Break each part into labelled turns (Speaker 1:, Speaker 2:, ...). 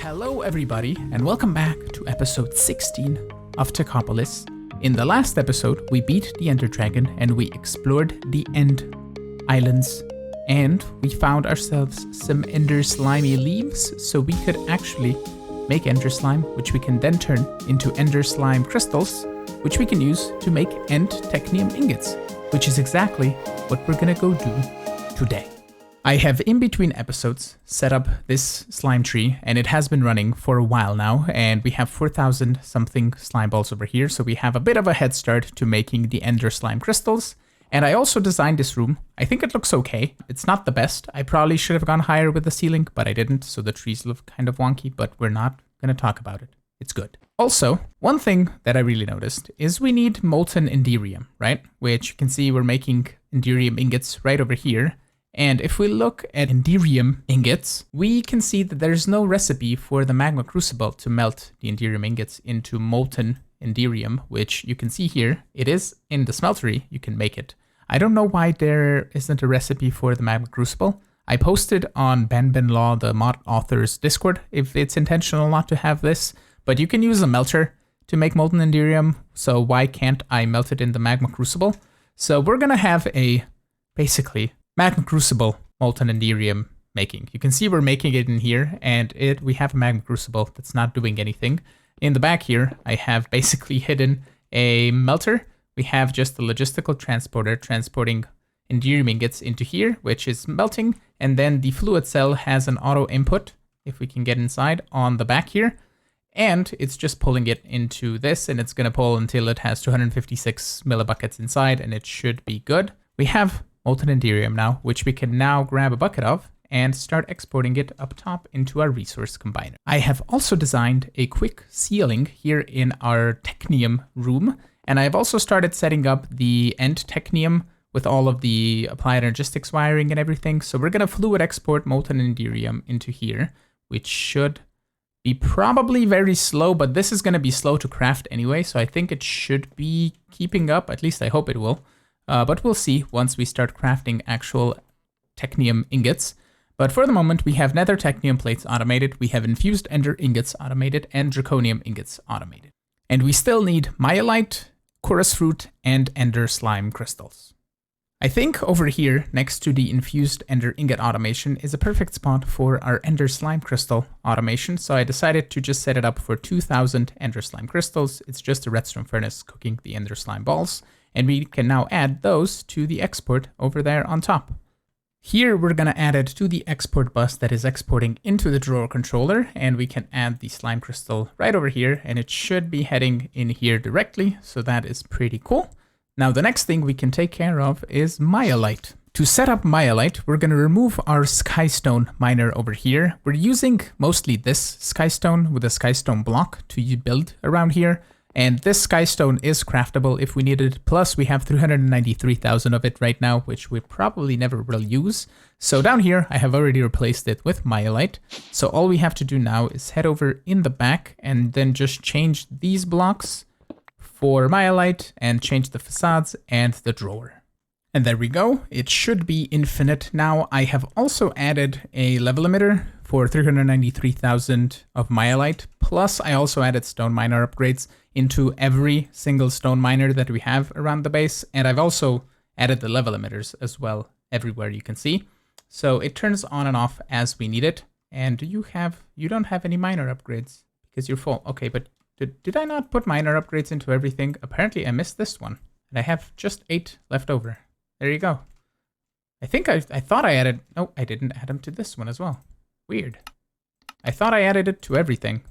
Speaker 1: Hello everybody, and welcome back to episode 16 of Techopolis. In the last episode, we beat the Ender Dragon and we explored the End Islands. And we found ourselves some Ender Slimy leaves, so we could actually make Ender Slime, which we can then turn into Ender Slime crystals, which we can use to make End Technium ingots, which is exactly what we're gonna go do today. I have in between episodes set up this slime tree, and it has been running for a while now, and we have 4,000 something slime balls over here, so we have a bit of a head start to making the Ender Slime crystals. And I also designed this room. I think it looks okay. It's not the best. I probably should have gone higher with the ceiling, but I didn't, so the trees look kind of wonky, but we're not gonna talk about it. It's good. Also, one thing that I really noticed is we need Molten Enderium, right? Which you can see we're making Enderium ingots right over here. And if we look at Enderium ingots, we can see that there's no recipe for the magma crucible to melt the Enderium ingots into Molten Enderium, which you can see here. It is in the smeltery, you can make it. I don't know why there isn't a recipe for the magma crucible. I posted on Ben Law, the mod author's Discord, if it's intentional not to have this, but you can use a melter to make Molten Enderium, so why can't I melt it in the magma crucible? So we're gonna have a, basically, magma crucible Molten Enderium making. You can see we're making it in here, and we have a magma crucible that's not doing anything. In the back here, I have basically hidden a melter. We have just a logistical transporter transporting Enderium ingots into here, which is melting, and then the fluid cell has an auto input, if we can get inside, on the back here, and it's just pulling it into this, and it's gonna pull until it has 256 millibuckets inside, and it should be good. We have Molten Enderium now, which we can now grab a bucket of and start exporting it up top into our resource combiner. I have also designed a quick ceiling here in our Technium room, and I've also started setting up the End Technium with all of the applied energistics wiring and everything. So we're gonna fluid export Molten Enderium into here, which should be probably very slow, but this is gonna be slow to craft anyway, so I think it should be keeping up, at least I hope it will. But we'll see once we start crafting actual Technium ingots. But for the moment, we have Nether Technium plates automated, we have Infused Ender ingots automated, and Draconium ingots automated. And we still need Myelite, Chorus Fruit, and Ender Slime crystals. I think over here, next to the Infused Ender ingot automation, is a perfect spot for our Ender Slime crystal automation, so I decided to just set it up for 2,000 Ender Slime crystals. It's just a redstone furnace cooking the Ender Slime balls. And we can now add those to the export over there on top. Here we're gonna add it to the export bus that is exporting into the drawer controller, and we can add the slime crystal right over here, and it should be heading in here directly, so that is pretty cool. Now the next thing we can take care of is Myelite. To set up Myelite, we're gonna remove our Skystone miner over here. We're using mostly this Skystone with a Skystone block to build around here. And this Skystone is craftable if we need it, plus we have 393,000 of it right now, which we probably never will use. So down here, I have already replaced it with Myelite. So all we have to do now is head over in the back and then just change these blocks for Myelite and change the facades and the drawer. And there we go, it should be infinite now. I have also added a level emitter for 393,000 of Myelite, plus I also added stone miner upgrades into every single stone miner that we have around the base, and I've also added the level emitters as well everywhere you can see. So it turns on and off as we need it, and you don't have any miner upgrades because you're full. Okay, but did I not put miner upgrades into everything? Apparently I missed this one, and I have just 8 left over. There you go. I think I thought I added, no, I didn't add them to this one as well. Weird. I thought I added it to everything.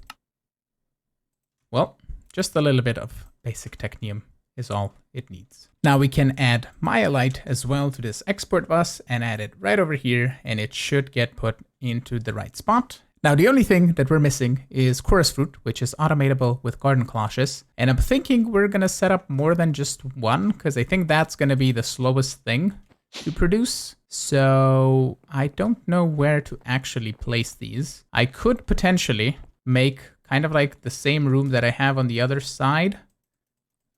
Speaker 1: Well, just a little bit of basic Technium is all it needs. Now we can add Myelite as well to this export bus and add it right over here, and it should get put into the right spot. Now the only thing that we're missing is Chorus Fruit, which is automatable with garden cloches. And I'm thinking we're gonna set up more than just one, because I think that's gonna be the slowest thing to produce. So I don't know where to actually place these. I could potentially make kind of like the same room that I have on the other side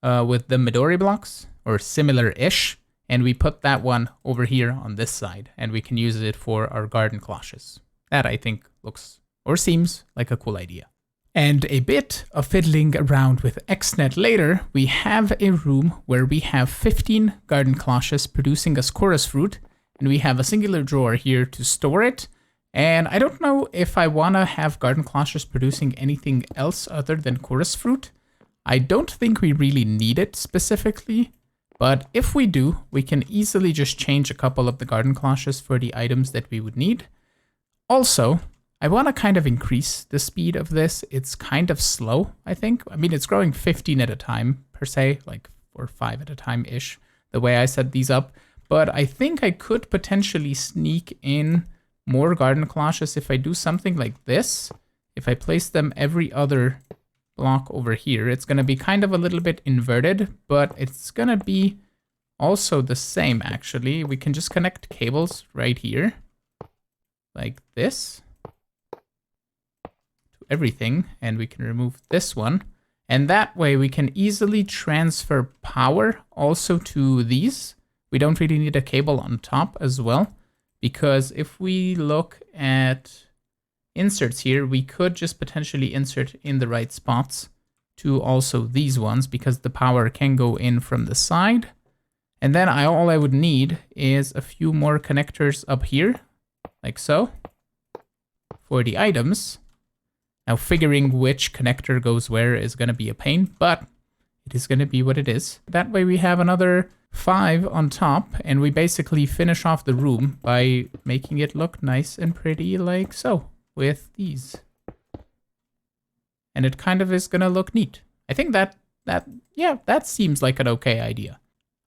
Speaker 1: with the Midori blocks, or similar-ish, and we put that one over here on this side, and we can use it for our garden cloches. That I think looks or seems like a cool idea. And a bit of fiddling around with XNet later, we have a room where we have 15 garden cloches producing us chorus fruit, and we have a singular drawer here to store it. And I don't know if I want to have garden cloches producing anything else other than chorus fruit. I don't think we really need it specifically, but if we do, we can easily just change a couple of the garden cloches for the items that we would need. Also, I want to kind of increase the speed of this. It's kind of slow, I think. I mean, it's growing 15 at a time per se, like 4 or 5 at a time-ish, the way I set these up. But I think I could potentially sneak in more garden cloches if I do something like this. If I place them every other block over here, it's going to be kind of a little bit inverted, but it's going to be also the same, actually. We can just connect cables right here, like this. Everything, and we can remove this one, and that way we can easily transfer power also to these. We don't really need a cable on top as well, because if we look at inserts here, we could just potentially insert in the right spots to also these ones, because the power can go in from the side. And then all I would need is a few more connectors up here, like so, for the items. Now, figuring which connector goes where is going to be a pain, but it is going to be what it is. That way we have another 5 on top, and we basically finish off the room by making it look nice and pretty like so, with these. And it kind of is going to look neat. I think that seems like an okay idea.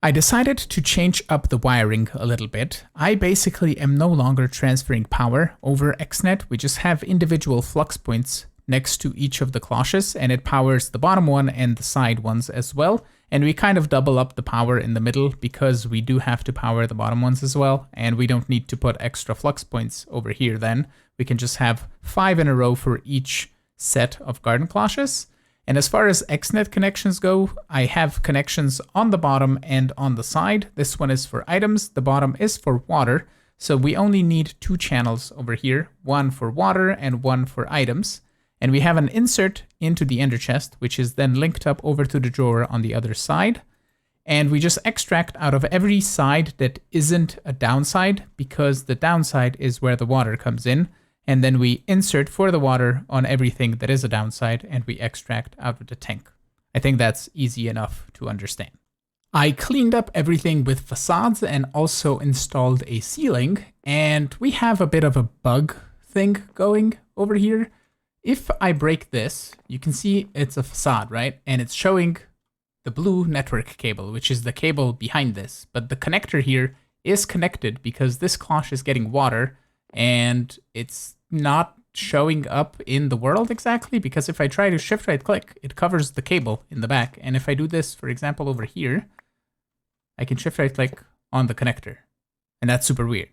Speaker 1: I decided to change up the wiring a little bit. I basically am no longer transferring power over XNet. We just have individual flux points next to each of the cloches, and it powers the bottom one and the side ones as well. And we kind of double up the power in the middle because we do have to power the bottom ones as well, and we don't need to put extra flux points over here then. We can just have 5 in a row for each set of garden cloches. And as far as XNet connections go, I have connections on the bottom and on the side. This one is for items, the bottom is for water. So we only need 2 channels over here, one for water and one for items. And we have an insert into the ender chest, which is then linked up over to the drawer on the other side. And we just extract out of every side that isn't a downside, because the downside is where the water comes in. And then we insert for the water on everything that is a downside, and we extract out of the tank. I think that's easy enough to understand. I cleaned up everything with facades and also installed a ceiling, and we have a bit of a bug thing going over here. If I break this, you can see it's a facade, right? And it's showing the blue network cable, which is the cable behind this. But the connector here is connected because this cloche is getting water, and it's not showing up in the world exactly, because if I try to shift right click, it covers the cable in the back. And if I do this, for example, over here, I can shift right click on the connector, and that's super weird.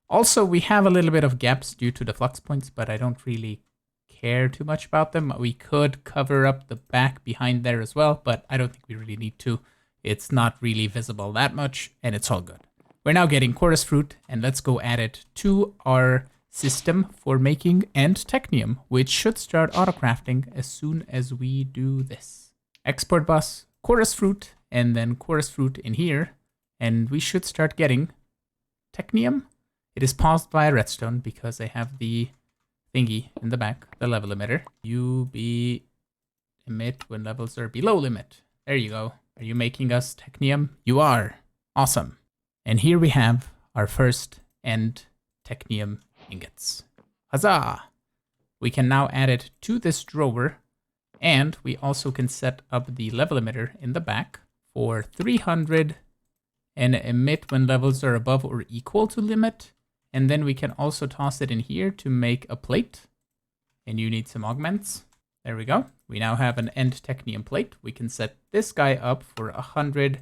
Speaker 1: Also, we have a little bit of gaps due to the flux points, but I don't really care too much about them. We could cover up the back behind there as well, but I don't think we really need to. It's not really visible that much, and it's all good. We're now getting chorus fruit, and let's go add it to our system for making end Technium, which should start autocrafting as soon as we do this. Export bus, chorus fruit, and then chorus fruit in here, and we should start getting Technium. It is paused by a redstone because I have the thingy in the back, the level emitter. UB emit when levels are below limit. There you go. Are you making us Technium? You are. Awesome. And here we have our first end Technium ingots. Huzzah! We can now add it to this drawer, and we also can set up the level emitter in the back for 300 and emit when levels are above or equal to limit. And then we can also toss it in here to make a plate. And you need some augments. There we go. We now have an end Technium plate. We can set this guy up for 100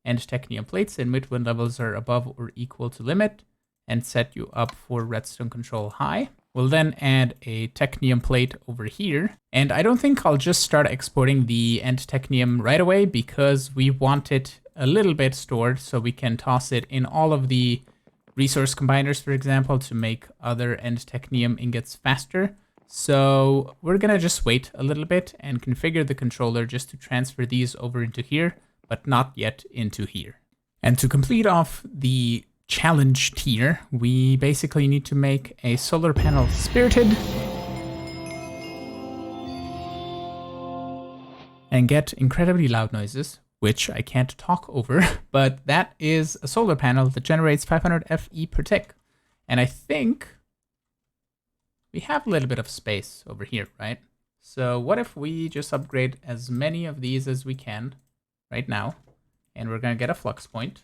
Speaker 1: end Technium plates, emit when levels are above or equal to limit, and set you up for redstone control high. We'll then add a Technium plate over here. And I don't think I'll just start exporting the end Technium right away, because we want it a little bit stored so we can toss it in all of the resource combiners, for example, to make other end Technium ingots faster. So we're gonna just wait a little bit and configure the controller just to transfer these over into here, but not yet into here. And to complete off the challenge tier, we basically need to make a solar panel spirited and get incredibly loud noises, which I can't talk over, but that is a solar panel that generates 500 FE per tick. And I think we have a little bit of space over here, right? So what if we just upgrade as many of these as we can right now, and we're gonna get a flux point,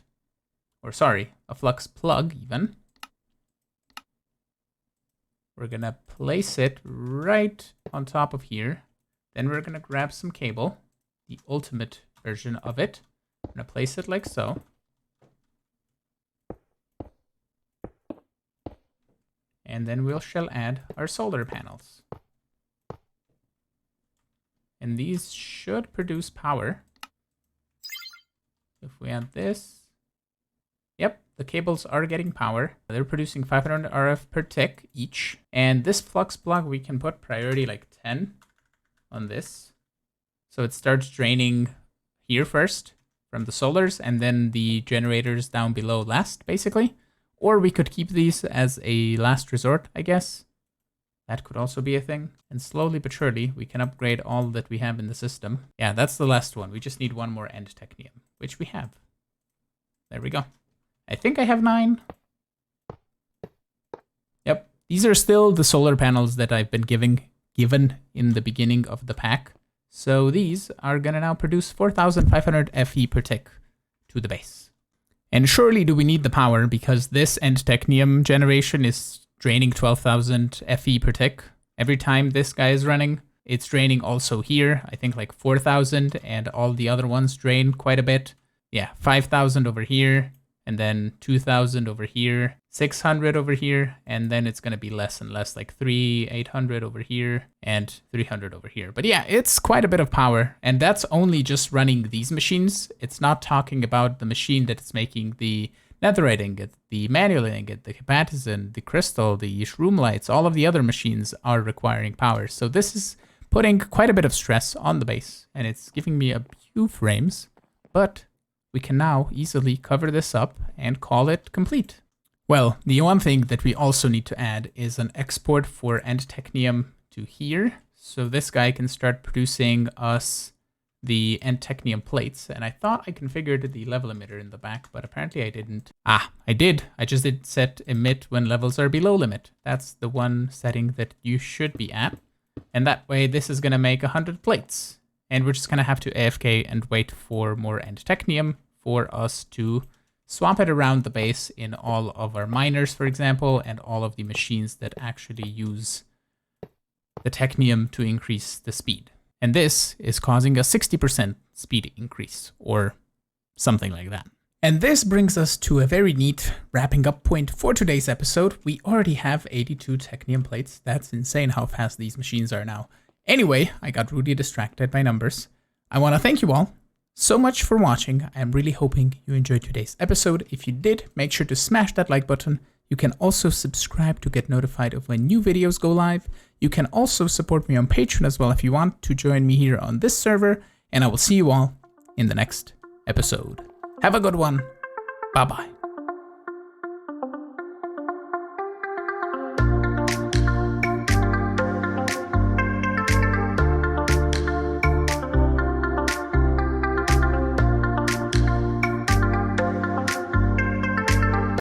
Speaker 1: or sorry, a flux plug even. We're gonna place it right on top of here. Then we're gonna grab some cable, the ultimate version of it. I'm gonna place it like so. And then we shall add our solar panels. And these should produce power. If we add this, yep, the cables are getting power. They're producing 500 RF per tick each. And this flux plug, we can put priority like 10 on this. So it starts draining here first from the solars and then the generators down below last, basically. Or we could keep these as a last resort, I guess. That could also be a thing. And slowly but surely, we can upgrade all that we have in the system. Yeah, that's the last one. We just need one more end Technium, which we have. There we go. I think I have 9. Yep, these are still the solar panels that I've been given in the beginning of the pack. So these are gonna now produce 4,500 FE per tick to the base. And surely do we need the power, because this end Technium generation is draining 12,000 FE per tick. Every time this guy is running, it's draining also here, I think like 4,000, and all the other ones drain quite a bit. Yeah, 5,000 over here, and then 2,000 over here, 600 over here, and then it's gonna be less and less, like 800 over here, and 300 over here. But yeah, it's quite a bit of power, and that's only just running these machines. It's not talking about the machine that's making the netherite ingot, the manual ingot, the capacitance, the crystal, the shroom lights. All of the other machines are requiring power. So this is putting quite a bit of stress on the base, and it's giving me a few frames, but we can now easily cover this up and call it complete. Well, the one thing that we also need to add is an export for end Technium to here. So this guy can start producing us the end Technium plates. And I thought I configured the level emitter in the back, but apparently I didn't. Ah, I did. I just did set emit when levels are below limit. That's the one setting that you should be at. And that way this is gonna make 100 plates. And we're just gonna have to AFK and wait for more end Technium for us to swap it around the base in all of our miners, for example, and all of the machines that actually use the Technium to increase the speed. And this is causing a 60% speed increase, or something like that. And this brings us to a very neat wrapping up point for today's episode. We already have 82 Technium plates. That's insane how fast these machines are now. Anyway, I got really distracted by numbers. I want to thank you all so much for watching. I'm really hoping you enjoyed today's episode. If you did, make sure to smash that like button. You can also subscribe to get notified of when new videos go live. You can also support me on Patreon as well if you want to join me here on this server. And I will see you all in the next episode. Have a good one. Bye-bye.